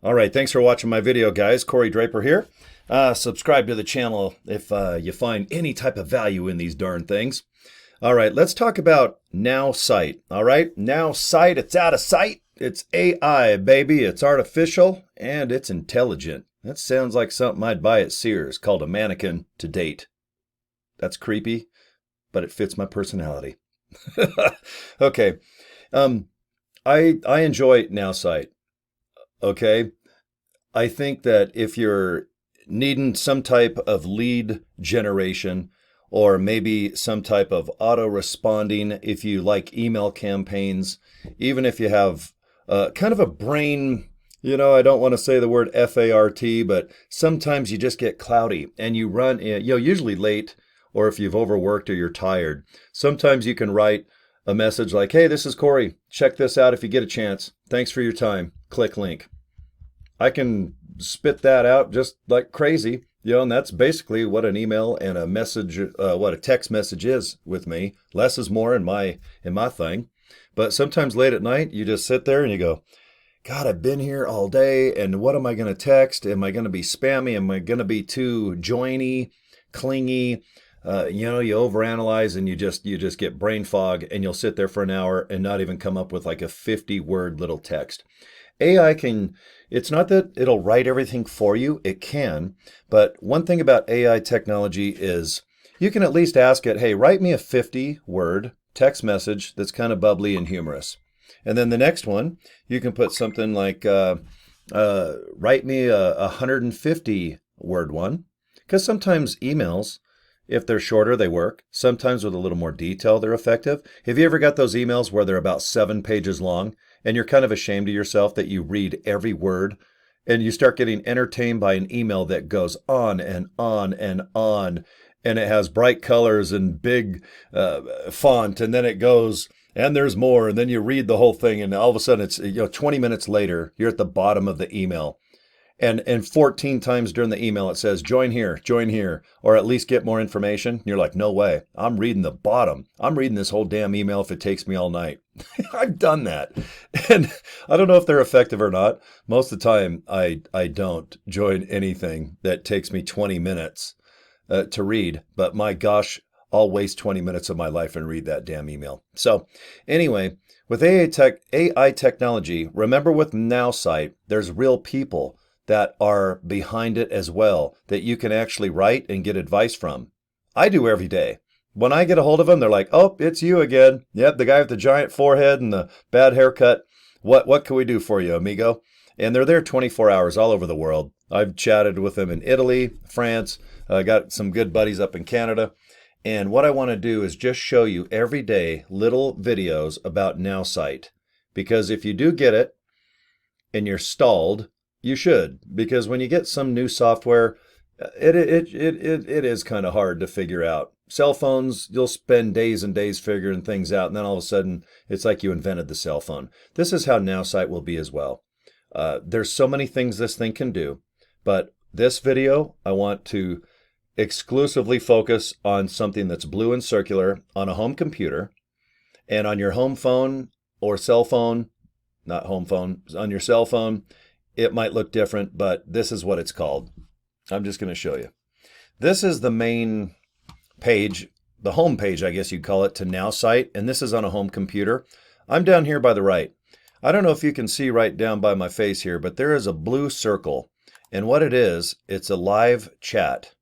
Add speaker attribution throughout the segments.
Speaker 1: All right, thanks for watching my video, guys. Corey Draper here. Subscribe to the channel if you find any type of value in these darn things. All right, let's talk about Nowsite. All right, Nowsite, it's out of sight. It's AI, baby. It's artificial and it's intelligent. That sounds like something I'd buy at Sears called a mannequin to date. That's creepy, but it fits my personality. Okay, I enjoy Nowsite. Okay. I think that if you're needing some type of lead generation or maybe some type of auto responding, if you like email campaigns, even if you have kind of a brain, I don't want to say the word FART, but sometimes you just get cloudy and you run, usually late, or if you've overworked or you're tired. Sometimes you can write a message like, hey, this is Corey. Check this out if you get a chance. Thanks for your time. Click link. I can spit that out just like crazy, and that's basically what an email and a message, what a text message is with me. Less is more in my thing. But sometimes late at night, you just sit there and you go, God, I've been here all day, and what am I going to text? Am I going to be spammy? Am I going to be too joiny, clingy? You overanalyze and you just get brain fog, and you'll sit there for an hour and not even come up with like a 50-word little text. AI it's not that it'll write everything for you, it can, but one thing about AI technology is you can at least ask it, hey, write me a 50-word text message that's kind of bubbly and humorous. And then the next one, you can put something like, write me a 150-word one, because sometimes emails, if they're shorter, they work. Sometimes with a little more detail, they're effective. Have you ever got those emails where they're about 7 pages long and you're kind of ashamed of yourself that you read every word and you start getting entertained by an email that goes on and on and on, and it has bright colors and big font, and then it goes, and there's more, and then you read the whole thing, and all of a sudden it's 20 minutes later, you're at the bottom of the email. And 14 times during the email, it says, join here, or at least get more information. And you're like, no way. I'm reading the bottom. I'm reading this whole damn email if it takes me all night. I've done that. And I don't know if they're effective or not. Most of the time, I don't join anything that takes me 20 minutes to read. But my gosh, I'll waste 20 minutes of my life and read that damn email. So anyway, with AI technology, remember with Nowsite, there's real people that are behind it as well, that you can actually write and get advice from. I do every day. When I get a hold of them, they're like, oh, it's you again. Yep, the guy with the giant forehead and the bad haircut. What can we do for you, amigo? And they're there 24 hours all over the world. I've chatted with them in Italy, France. I got some good buddies up in Canada. And what I want to do is just show you every day little videos about Nowsite. Because if you do get it and you're stalled, you should, because when you get some new software, it is kind of hard to figure out. Cell phones, you'll spend days and days figuring things out, and then all of a sudden, it's like you invented the cell phone. This is how Nowsite will be as well. There's so many things this thing can do, but this video, I want to exclusively focus on something that's blue and circular on a home computer, and on your home phone or cell phone, not home phone, on your cell phone. It might look different, but this is what it's called. I'm just going to show you. This is the main page, the home page, I guess you'd call it, to Nowsite, and this is on a home computer. I'm down here by the right. I don't know if you can see right down by my face here, but there is a blue circle, and what it is, it's a live chat.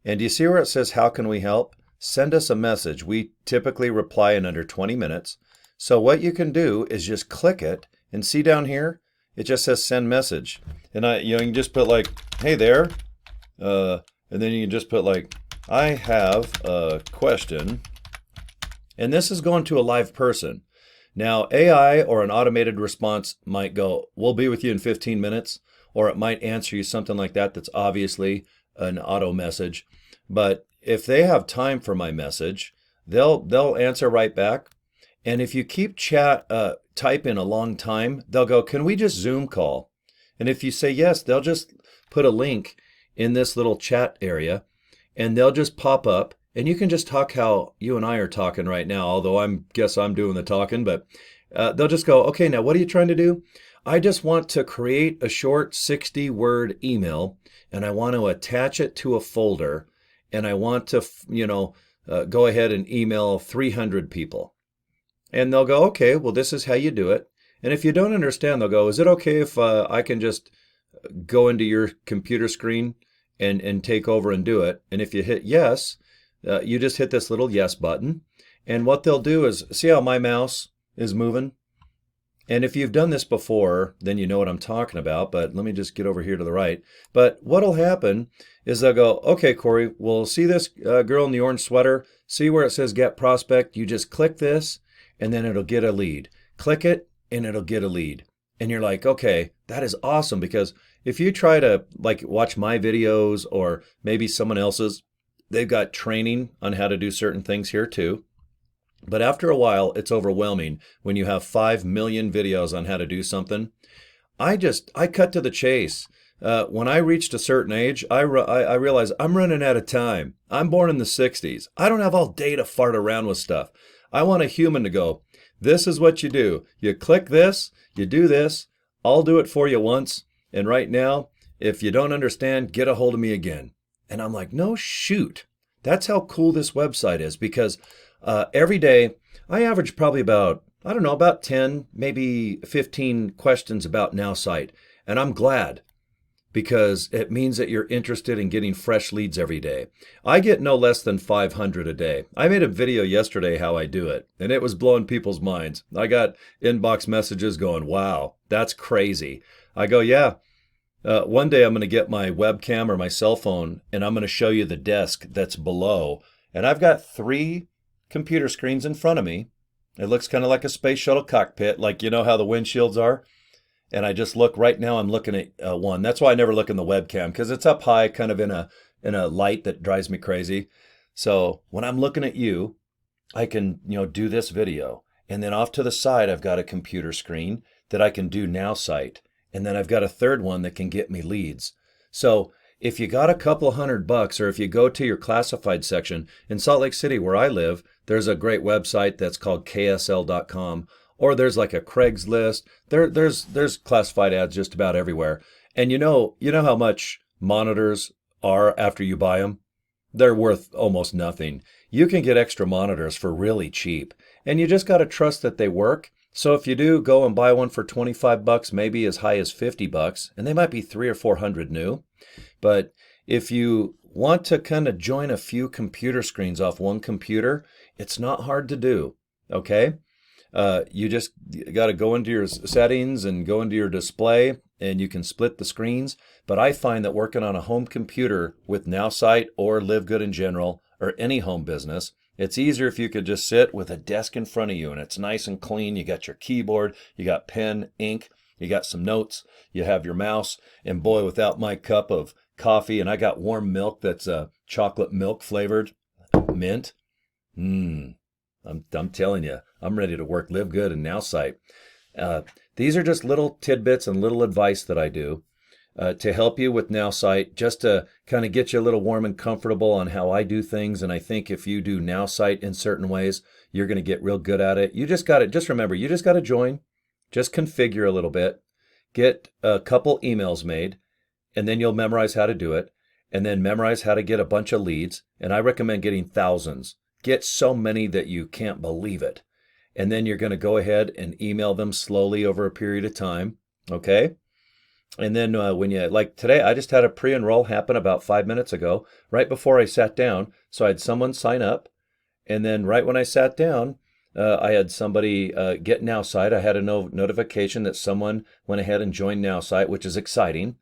Speaker 1: And do you see where it says, how can we help? Send us a message. We typically reply in under 20 minutes. So what you can do is just click it, and see down here, it just says send message. And you can just put like, hey there. And then you can just put like, I have a question. And this is going to a live person. Now, AI or an automated response might go, we'll be with you in 15 minutes. Or it might answer you something like that that's obviously an auto message. But if they have time for my message, they'll answer right back. And if you keep type in a long time, they'll go, can we just Zoom call? And if you say yes, they'll just put a link in this little chat area, and they'll just pop up, and you can just talk how you and I are talking right now, although guess I'm doing the talking, but they'll just go, okay, now what are you trying to do? I just want to create a short 60-word email, and I want to attach it to a folder, and I want to, go ahead and email 300 people. And they'll go, okay, well, this is how you do it. And if you don't understand, they'll go, is it okay if I can just go into your computer screen and take over and do it? And if you hit yes, you just hit this little yes button. And what they'll do is, see how my mouse is moving? And if you've done this before, then you know what I'm talking about, but let me just get over here to the right. But what'll happen is they'll go, okay, Corey, we'll see this girl in the orange sweater, see where it says get prospect, you just click this, and then it'll get a lead. Click it, and it'll get a lead. And you're like, okay, that is awesome, because if you try to watch my videos or maybe someone else's, they've got training on how to do certain things here too. But after a while, it's overwhelming when you have 5 million videos on how to do something. I cut to the chase. When I reached a certain age, I realized I'm running out of time. I'm born in the 60s. I don't have all day to fart around with stuff. I want a human to go, this is what you do. You click this, you do this, I'll do it for you once. And right now, if you don't understand, get a hold of me again. And I'm like, no, shoot. That's how cool this website is, because every day I average probably about 10, maybe 15 questions about Nowsite. And I'm glad, because it means that you're interested in getting fresh leads every day. I get no less than 500 a day. I made a video yesterday how I do it, and it was blowing people's minds. I got inbox messages going, wow, that's crazy. I go, yeah. One day I'm going to get my webcam or my cell phone, and I'm going to show you the desk that's below. And I've got 3 computer screens in front of me. It looks kind of like a space shuttle cockpit, like you know how the windshields are. And I just look right now, I'm looking at one. That's why I never look in the webcam, because it's up high, kind of in a light that drives me crazy. So when I'm looking at you, I can do this video. And then off to the side, I've got a computer screen that I can do Nowsite. And then I've got a third one that can get me leads. So if you got a couple $100, or if you go to your classified section in Salt Lake City where I live, there's a great website that's called ksl.com, or there's like a Craigslist. There's classified ads just about everywhere. And you know how much monitors are after you buy them? They're worth almost nothing. You can get extra monitors for really cheap, and you just got to trust that they work. So if you do go and buy one for $25, maybe as high as $50, and they might be 300 or 400 new. But if you want to kind of join a few computer screens off one computer, it's not hard to do, okay? You just got to go into your settings and go into your display, and you can split the screens. But I find that working on a home computer with Nowsite or LiveGood in general, or any home business, it's easier if you could just sit with a desk in front of you and it's nice and clean. You got your keyboard, you got pen, ink, you got some notes, you have your mouse, and boy, without my cup of coffee, and I got warm milk that's chocolate milk flavored, mint. I'm telling you, I'm ready to work LiveGood and Nowsite. These are just little tidbits and little advice that I do to help you with Nowsite, just to kind of get you a little warm and comfortable on how I do things. And I think if you do Nowsite in certain ways, you're going to get real good at it. Just remember, you just got to join, just configure a little bit, get a couple emails made, and then you'll memorize how to do it, and then memorize how to get a bunch of leads. And I recommend getting thousands. Get so many that you can't believe it. And then you're going to go ahead and email them slowly over a period of time, okay? And then when you, like today, I just had a pre-enroll happen about 5 minutes ago, right before I sat down. So I had someone sign up, and then right when I sat down, I had somebody get Nowsite. I had a notification that someone went ahead and joined Nowsite, which is exciting.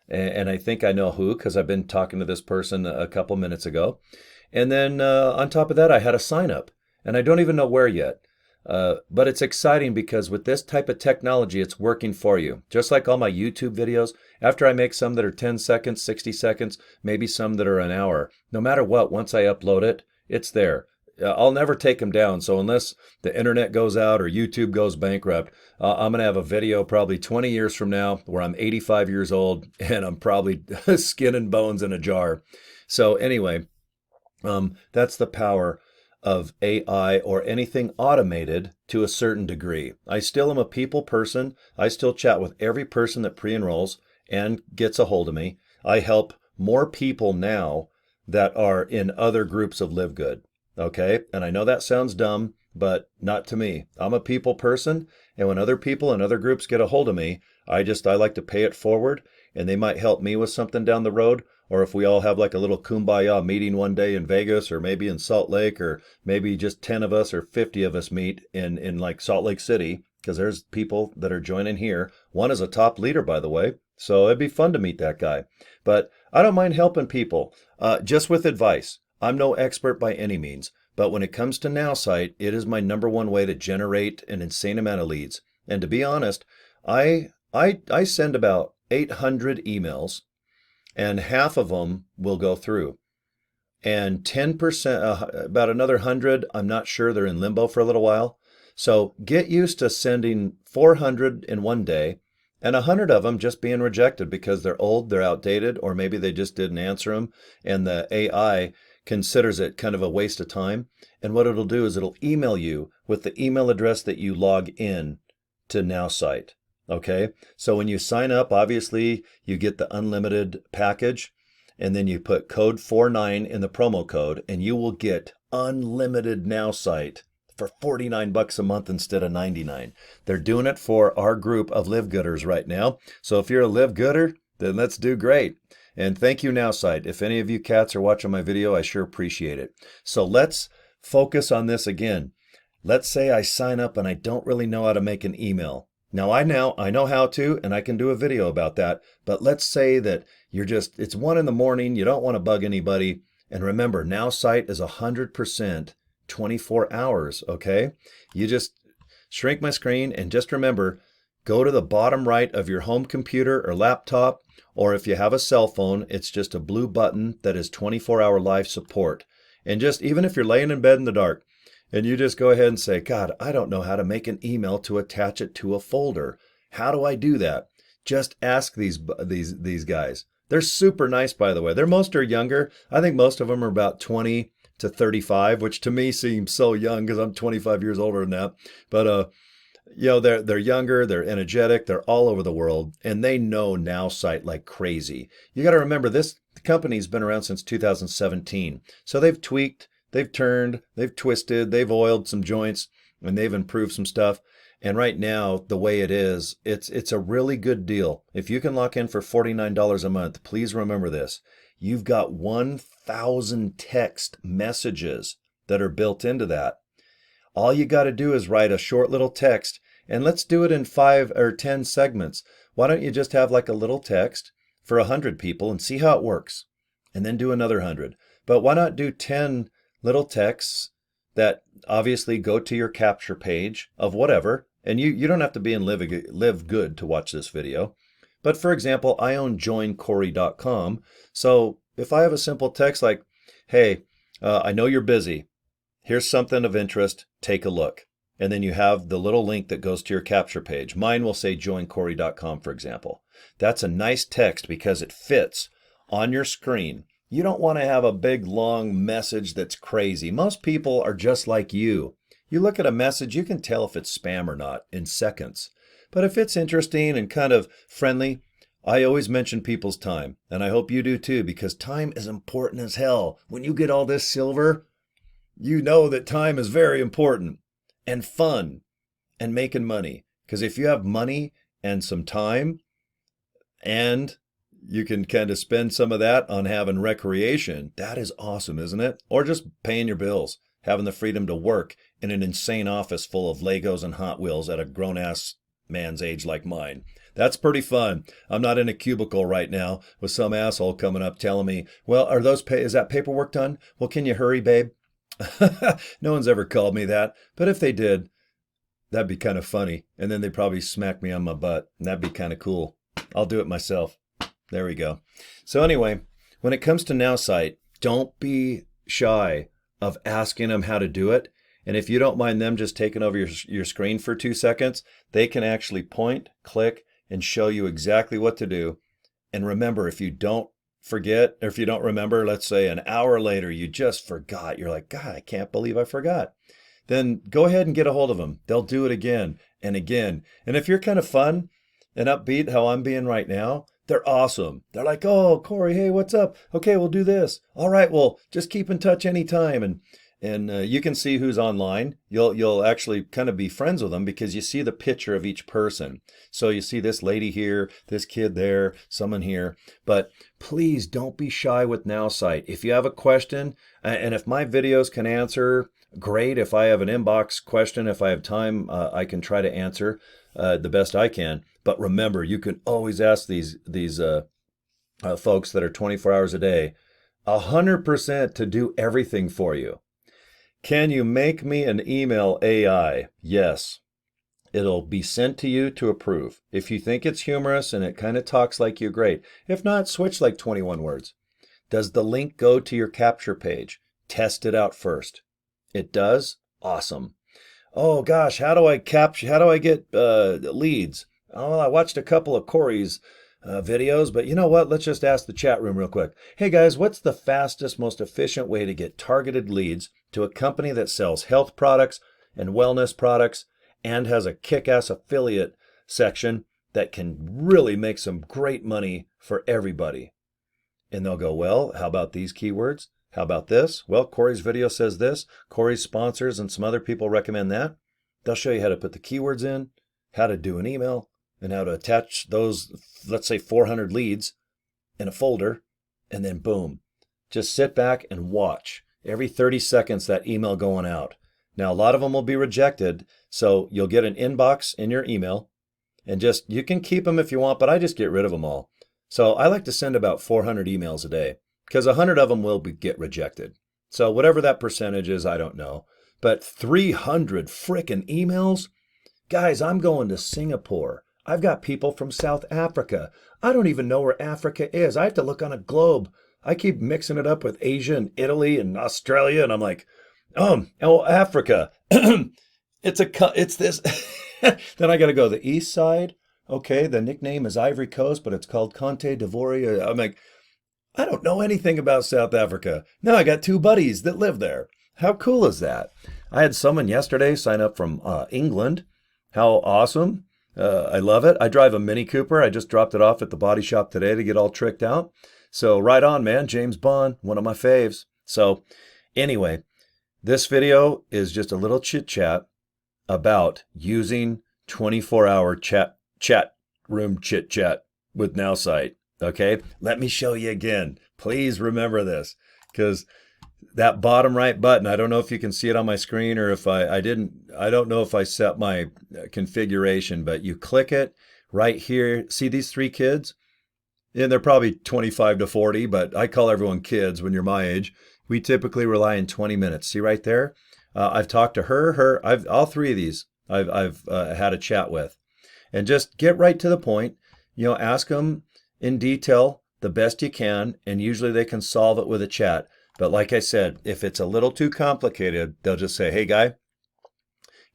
Speaker 1: And I think I know who, because I've been talking to this person a couple minutes ago. And then on top of that, I had a sign up, and I don't even know where yet. But it's exciting because with this type of technology, it's working for you. Just like all my YouTube videos, after I make some that are 10 seconds, 60 seconds, maybe some that are an hour, no matter what, once I upload it, it's there. I'll never take them down. So unless the internet goes out or YouTube goes bankrupt, I'm going to have a video probably 20 years from now where I'm 85 years old and I'm probably skin and bones in a jar. So anyway, that's the power of AI or anything automated to a certain degree. I still am a people person. I still chat with every person that pre-enrolls and gets a hold of me. I help more people now that are in other groups of LiveGood. Okay? And I know that sounds dumb, but not to me. I'm a people person, and when other people and other groups get a hold of me, I like to pay it forward, and they might help me with something down the road. Or if we all have like a little kumbaya meeting one day in Vegas, or maybe in Salt Lake, or maybe just 10 of us or 50 of us meet in like Salt Lake City, because there's people that are joining here. One is a top leader, by the way, so it'd be fun to meet that guy. But I don't mind helping people, just with advice. I'm no expert by any means, but when it comes to Nowsite, it is my number one way to generate an insane amount of leads. And to be honest, I send about 800 emails, and half of them will go through. And 10%, about another 100, I'm not sure, they're in limbo for a little while. So get used to sending 400 in one day, and 100 of them just being rejected because they're old, they're outdated, or maybe they just didn't answer them, and the AI considers it kind of a waste of time. And what it'll do is it'll email you with the email address that you log in to Nowsite. Okay, so when you sign up, obviously you get the unlimited package, and then you put code 49 in the promo code, and you will get unlimited Nowsite for $49 a month instead of $99. They're doing it for our group of LiveGooders right now. So if you're a LiveGooder, then let's do great. And thank you, Nowsite. If any of you cats are watching my video, I sure appreciate it. So let's focus on this again. Let's say I sign up and I don't really know how to make an email. Now I know how to, and I can do a video about that, but let's say that it's 1 in the morning, you don't want to bug anybody, and remember, Nowsite is 100% 24 hours, okay? You just shrink my screen and just remember, go to the bottom right of your home computer or laptop, or if you have a cell phone, it's just a blue button that is 24-hour live support. And just, even if you're laying in bed in the dark, and you just go ahead and say, God, I don't know how to make an email to attach it to a folder. How do I do that? Just ask these guys. They're super nice, by the way. Most are younger. I think most of them are about 20 to 35, which to me seems so young because I'm 25 years older than that. But they're younger, they're energetic, they're all over the world, and they know Nowsite like crazy. You got to remember, this company's been around since 2017, so they've tweaked. They've turned, they've twisted, they've oiled some joints, and they've improved some stuff. And right now, the way it is, it's a really good deal. If you can lock in for $49 a month, please remember this. You've got 1,000 text messages that are built into that. All you got to do is write a short little text, and let's do it in 5 or 10 segments. Why don't you just have like a little text for 100 people and see how it works, and then do another 100. But why not do 10 little texts that obviously go to your capture page of whatever, and you don't have to be in LiveGood to watch this video. But for example, I own joincorey.com, so if I have a simple text like, hey, I know you're busy, here's something of interest, take a look. And then you have the little link that goes to your capture page. Mine will say joincorey.com, for example. That's a nice text because it fits on your screen. You don't want to have a big, long message that's crazy. Most people are just like you. You look at a message, you can tell if it's spam or not in seconds. But if it's interesting and kind of friendly, I always mention people's time. And I hope you do too, because time is important as hell. When you get all this silver, you know that time is very important and fun and making money. Because if you have money and some time, and you can kind of spend some of that on having recreation, that is awesome, isn't it? Or just paying your bills, having the freedom to work in an insane office full of Legos and Hot Wheels at a grown-ass man's age like mine. That's pretty fun. I'm not in a cubicle right now with some asshole coming up telling me, well, is that paperwork done? Well, can you hurry, babe? No one's ever called me that, but if they did, that'd be kind of funny. And then they'd probably smack me on my butt, and that'd be kind of cool. I'll do it myself. There we go. So anyway, when it comes to Nowsite, don't be shy of asking them how to do it. And if you don't mind them just taking over your screen for 2 seconds, they can actually point, click, and show you exactly what to do. And remember, if you don't forget, or if you don't remember, let's say an hour later, you just forgot. You're like, God, I can't believe I forgot. Then go ahead and get a hold of them. They'll do it again and again. And if you're kind of fun and upbeat, how I'm being right now, they're awesome. They're like, oh, Corey, hey, what's up? Okay, we'll do this. All right, well, just keep in touch anytime. And you can see who's online. You'll actually kind of be friends with them because you see the picture of each person. So you see this lady here, this kid there, someone here. But please don't be shy with Nowsite. If you have a question, and if my videos can answer, great. If I have an inbox question, if I have time, I can try to answer the best I can. But remember, you can always ask these folks that are 24 hours a day, 100% to do everything for you. Can you make me an email AI? Yes. It'll be sent to you to approve. If you think it's humorous and it kind of talks like you, great. If not, switch like 21 words. Does the link go to your capture page? Test it out first. It does? Awesome. Oh gosh, how do I get leads? Oh, I watched a couple of Corey's videos, but you know what? Let's just ask the chat room real quick. Hey guys, what's the fastest, most efficient way to get targeted leads to a company that sells health products and wellness products and has a kick-ass affiliate section that can really make some great money for everybody? And they'll go, well, how about these keywords? How about this? Well, Corey's video says this. Corey's sponsors and some other people recommend that. They'll show you how to put the keywords in, how to do an email, and how to attach those, let's say 400 leads in a folder, and then boom. Just sit back and watch. Every 30 seconds that email going out. Now, a lot of them will be rejected, so you'll get an inbox in your email, and you can keep them if you want, but I just get rid of them all. So I like to send about 400 emails a day, because 100 of them will get rejected. So whatever that percentage is, I don't know. But 300 frickin' emails? Guys, I'm going to Singapore. I've got people from South Africa. I don't even know where Africa is. I have to look on a globe. I keep mixing it up with Asia and Italy and Australia, and I'm like, Africa. It's this. Then I got to go the east side. Okay, the nickname is Ivory Coast, but it's called Conte d'Ivoire. I'm like, I don't know anything about South Africa. Now I got 2 buddies that live there. How cool is that? I had someone yesterday sign up from England. How awesome. I love it. I drive a Mini Cooper. I just dropped it off at the body shop today to get all tricked out. So right on, man. James Bond, one of my faves. So anyway, this video is just a little chit chat about using 24-hour chat room chit chat with Nowsite. Okay, let me show you again. Please remember this, because that bottom right button, I don't know if you can see it on my screen, or if I don't know if I set my configuration, but you click it right here. See these 3 kids? And they're probably 25 to 40, but I call everyone kids when you're my age. We typically rely in 20 minutes. See right there? I've talked to her. All 3 of these I've had a chat with. And just get right to the point. You know, ask them in detail the best you can, and usually they can solve it with a chat. But like I said, if it's a little too complicated, they'll just say, hey guy,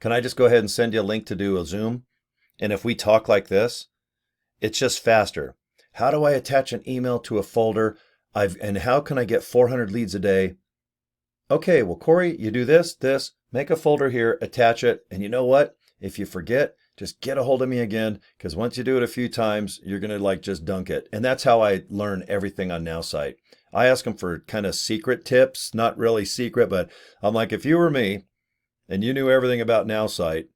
Speaker 1: can I just go ahead and send you a link to do a Zoom? And if we talk like this, it's just faster. How do I attach an email to a folder? And how can I get 400 leads a day? Okay, well, Corey, you do this, make a folder here, attach it. And you know what? If you forget, just get a hold of me again, because once you do it a few times, you're going to just dunk it. And that's how I learn everything on Nowsite. I ask them for kind of secret tips, not really secret, but I'm like, if you were me and you knew everything about Nowsite,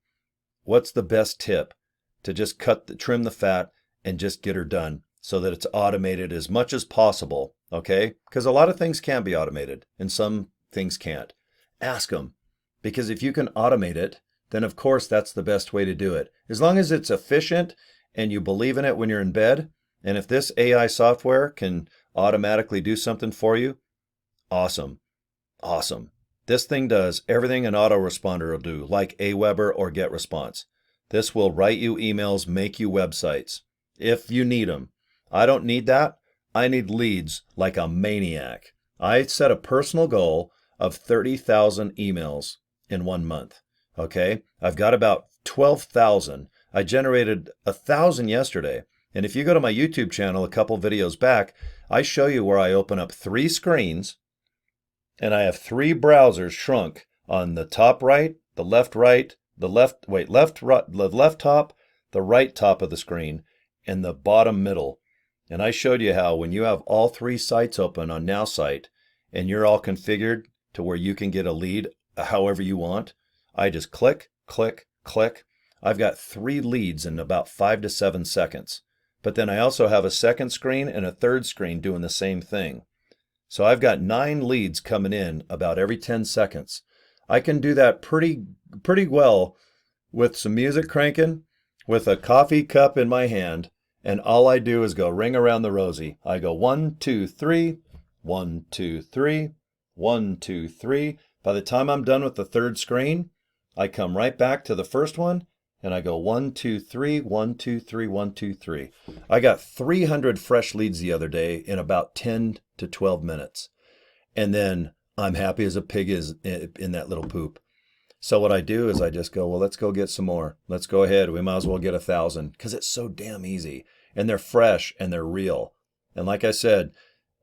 Speaker 1: what's the best tip to just trim the fat and just get her done so that it's automated as much as possible, okay? Because a lot of things can be automated and some things can't. Ask them, because if you can automate it, then of course that's the best way to do it. As long as it's efficient and you believe in it when you're in bed, and if this AI software can automatically do something for you, awesome. Awesome. This thing does everything an autoresponder will do, like Aweber or GetResponse. This will write you emails, make you websites, if you need them. I don't need that. I need leads like a maniac. I set a personal goal of 30,000 emails in 1 month. Okay, I've got about 12,000. I generated 1,000 yesterday, And if you go to my YouTube channel a couple videos back, I show you where I open up 3 screens and I have 3 browsers shrunk on the top right, the left right, the left, wait, left, right, the left top, the right top of the screen, and the bottom middle. And I showed you how when you have all 3 sites open on Nowsite and you're all configured to where you can get a lead however you want, I just click, click, click. I've got 3 leads in about 5 to 7 seconds. But then I also have a second screen and a third screen doing the same thing. So I've got 9 leads coming in about every 10 seconds. I can do that pretty well with some music cranking, with a coffee cup in my hand, and all I do is go ring around the rosy. I go 1, 2, 3, 1, 2, 3, 1, 2, 3. By the time I'm done with the third screen, I come right back to the first one and I go 1, 2, 3, 1, 2, 3, 1, 2, 3. I got 300 fresh leads the other day in about 10 to 12 minutes. And then I'm happy as a pig is in that little poop. So what I do is I just go, well, let's go get some more. Let's go ahead. We might as well get 1,000 because it's so damn easy. And they're fresh and they're real. And like I said,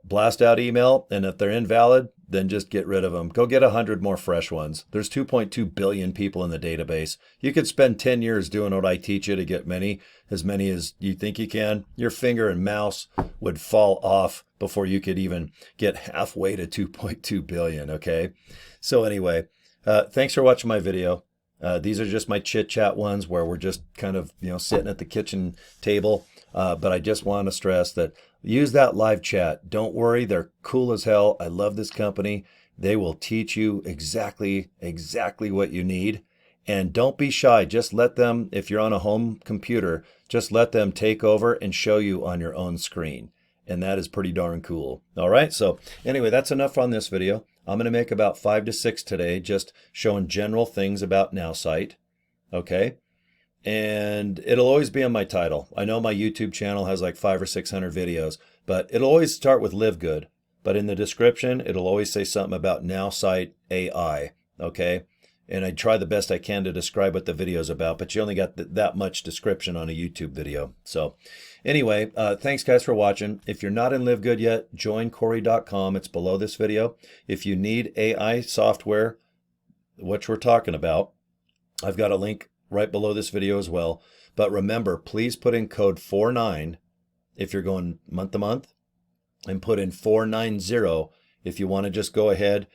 Speaker 1: blast out email, and if they're invalid, then just get rid of them. Go get 100 more fresh ones. There's 2.2 billion people in the database. You could spend 10 years doing what I teach you to get as many as you think you can. Your finger and mouse would fall off before you could even get halfway to 2.2 billion, okay? So anyway, thanks for watching my video. These are just my chit-chat ones where we're just kind of, sitting at the kitchen table. But I just want to stress that use that live chat. Don't worry, they're cool as hell. I love this company. They will teach you exactly what you need. And don't be shy. Just let them, if you're on a home computer, just let them take over and show you on your own screen. And that is pretty darn cool. All right, so anyway, that's enough on this video. I'm going to make about 5 to 6 today, just showing general things about Nowsite. Okay? And it'll always be on my title. I know my YouTube channel has like 500 or 600 videos, but it'll always start with LiveGood. But in the description, it'll always say something about Nowsite AI, okay? And I try the best I can to describe what the video is about, but you only got that much description on a YouTube video. So anyway, thanks guys for watching. If you're not in LiveGood yet, join Corey.com. It's below this video. If you need AI software, which we're talking about, I've got a link right below this video as well. But remember, please put in code 49 if you're going month to month, and put in 490 if you want to just go ahead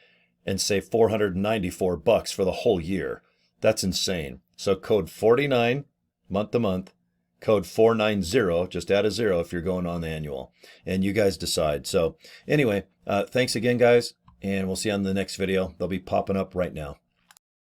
Speaker 1: and save $494 for the whole year. That's insane. So code 49 month to month, code 490, just add a 0 if you're going on the annual, and you guys decide. So anyway, thanks again guys, and we'll see you on the next video. They'll be popping up right now.